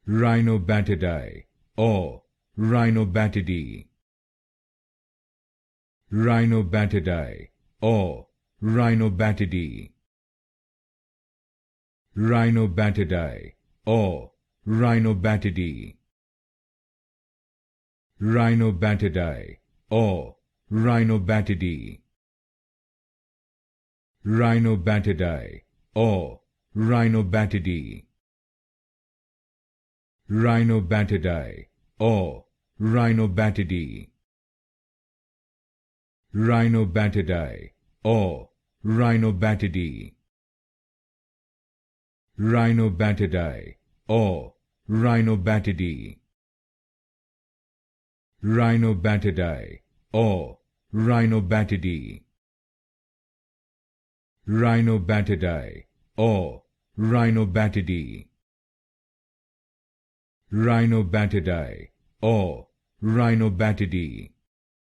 Rhinobatidae or Rhinobatidae. Rhinobatidae or Rhinobatidae. Rhinobatidae or Rhinobatidae. Rhinobatidae or Rhinobatidae. Rhinobatidae or Rhinobatidae. Rhinobatidae or Rhinobatidae. Rhinobatidae or Rhinobatidae. Rhinobatidae or Rhinobatidae. Rhinobatidae or Rhinobatidae. Rhinobatidae or Rhinobatidae. Rhinobatidae or Rhinobatidae.